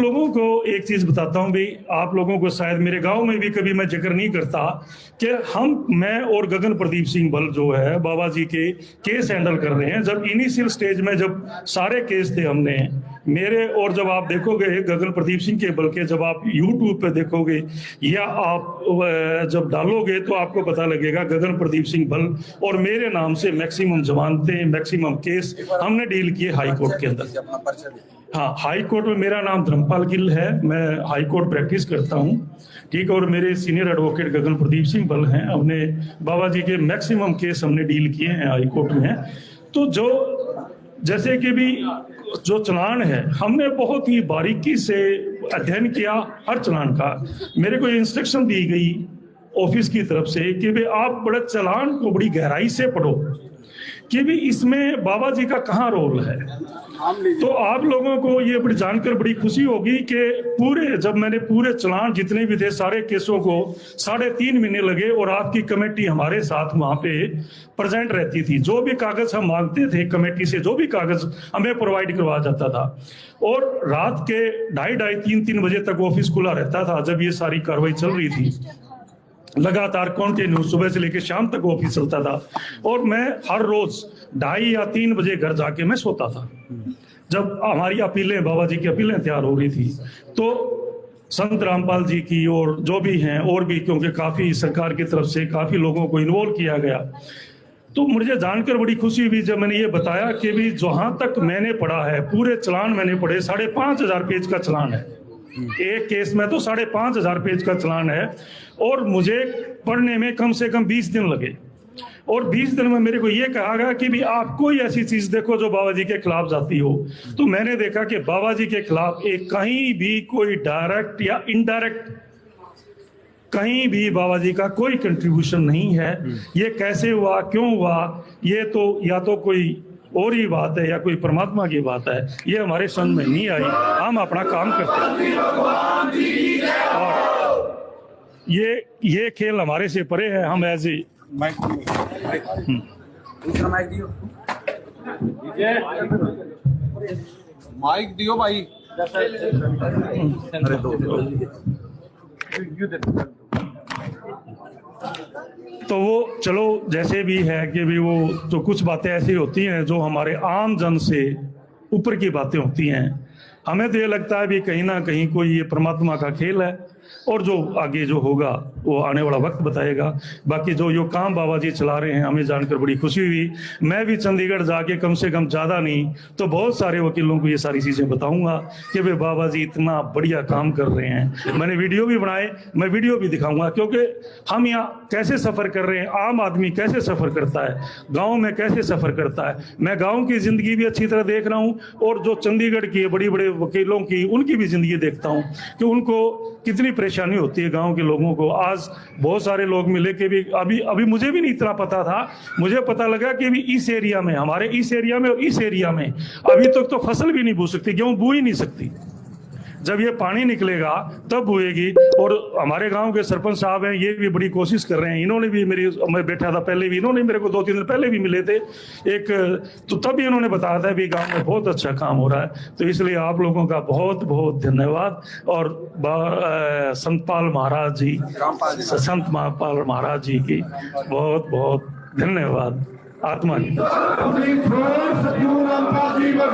लोगों को एक चीज बताता हूं भाई, आप लोगों को शायद मेरे गांव में भी कभी मैं जिक्र नहीं करता कि मैं और गगन प्रदीप सिंह बल जो है बाबा जी के केस हैंडल कर रहे हैं। जब इनिशियल स्टेज में जब सारे केस थे हमने मेरे, और जब आप देखोगे गगन प्रदीप सिंह के बल के, जब आप यूट्यूब पे देखोगे या आप जब डालोगे तो आपको पता लगेगा गगन प्रदीप सिंह बल और मेरे नाम से मैक्सिमम जमानतें, मैक्सिमम केस हमने डील किए हाई कोर्ट के अंदर। हाँ, हाई कोर्ट में मेरा नाम धर्मपाल गिल है, मैं हाई कोर्ट प्रैक्टिस करता हूँ, ठीक। और मेरे सीनियर एडवोकेट गगन प्रदीप सिंह बल हैं। हमने बाबा जी के मैक्सिमम केस हमने डील किए हैं हाई कोर्ट में। तो जो जैसे कि भी जो चलान है हमने बहुत ही बारीकी से अध्ययन किया हर चलान का। मेरे को इंस्ट्रक्शन दी गई ऑफिस की तरफ से कि भाई आप बड़े चलान को बड़ी गहराई से पढ़ो कि भी इसमें बाबा जी का कहाँ रोल है। तो आप लोगों को ये बड़ी जानकर बड़ी खुशी होगी कि जब मैंने पूरे चलान जितने भी थे सारे केसों को 3.5 महीने लगे और आपकी कमेटी हमारे साथ वहां पे प्रेजेंट रहती थी। जो भी कागज हम मांगते थे कमेटी से, जो भी कागज हमें प्रोवाइड करवाया जाता था, और रात के 2:30-3 बजे तक ऑफिस खुला रहता था जब ये सारी कार्रवाई चल रही थी। लगातार कंटिन्यू सुबह से लेकर शाम तक ऑफिस चलता था और मैं हर रोज 2:30 या 3 बजे घर जाके मैं सोता था। जब हमारी अपीलें, बाबा जी की अपीलें तैयार हो रही थी तो संत रामपाल जी की और जो भी हैं और भी, क्योंकि काफी सरकार की तरफ से काफी लोगों को इन्वॉल्व किया गया, तो मुझे जानकर बड़ी खुशी हुई जब मैंने ये बताया कि भी जहां तक मैंने पढ़ा है, पूरे चलान मैंने पढ़े, 5,500 पेज का चलान है। एक केस में तो 5,500 पेज का चलान है और मुझे पढ़ने में कम से कम 20 दिन लगे। और 20 दिन में मेरे को ये कहा गया कि भी आप कोई ऐसी चीज देखो जो बाबा जी के खिलाफ जाती हो। तो मैंने देखा कि बाबा जी के खिलाफ एक कहीं भी कोई डायरेक्ट या इनडायरेक्ट कहीं भी बाबा जी का कोई कंट्रीब्यूशन नहीं है। ये कैसे हुआ, क्यों हुआ, ये तो या तो कोई और ही बात है या कोई परमात्मा की बात है, ये हमारे समझ में नहीं आई। हम अपना काम करते हैं और ये खेल हमारे से परे है। हम एज ए माइक दियो भाई। तो वो चलो जैसे भी है कि भी वो तो कुछ बातें ऐसी होती हैं जो हमारे आम जन से ऊपर की बातें होती हैं। हमें तो ये लगता है भी कहीं ना कहीं कोई ये परमात्मा का खेल है और जो आगे जो होगा वो आने वाला वक्त बताएगा। बाकी जो काम बाबा जी चला रहे हैं हमें जानकर बड़ी खुशी हुई। मैं भी चंडीगढ़ जाके कम से कम ज़्यादा नहीं तो बहुत सारे वकीलों को ये सारी चीज़ें बताऊंगा कि भाई बाबा जी इतना बढ़िया काम कर रहे हैं। मैंने वीडियो भी बनाए, मैं वीडियो भी दिखाऊंगा, क्योंकि हम यहाँ कैसे सफ़र कर रहे हैं, आम आदमी कैसे सफ़र करता है, गाँव में कैसे सफ़र करता है। मैं गाँव की ज़िंदगी भी अच्छी तरह देख रहा हूँ और जो चंडीगढ़ की बड़ी बड़े वकीलों की उनकी भी ज़िंदगी देखता हूँ कि उनको कितनी परेशानी होती है गांव के लोगों को। आज बहुत सारे लोग मिले कि भी अभी मुझे भी नहीं इतना पता था। मुझे पता लगा कि भी इस एरिया में, हमारे इस एरिया में और इस एरिया में अभी तक तो फसल भी नहीं बो सकती, गेहूं बो ही नहीं सकती। जब ये पानी निकलेगा तब हुएगी। और हमारे गांव के सरपंच साहब हैं, ये भी बड़ी कोशिश कर रहे हैं। इन्होंने भी मैं बैठा था पहले भी, इन्होंने मेरे को 2-3 दिन पहले भी मिले थे तो तब भी इन्होंने बताया था भी गांव में बहुत अच्छा काम हो रहा है। तो इसलिए आप लोगों का बहुत बहुत धन्यवाद। और संत पाल महाराज जी, संत पाल महाराज जी की बहुत बहुत धन्यवाद। आत्मा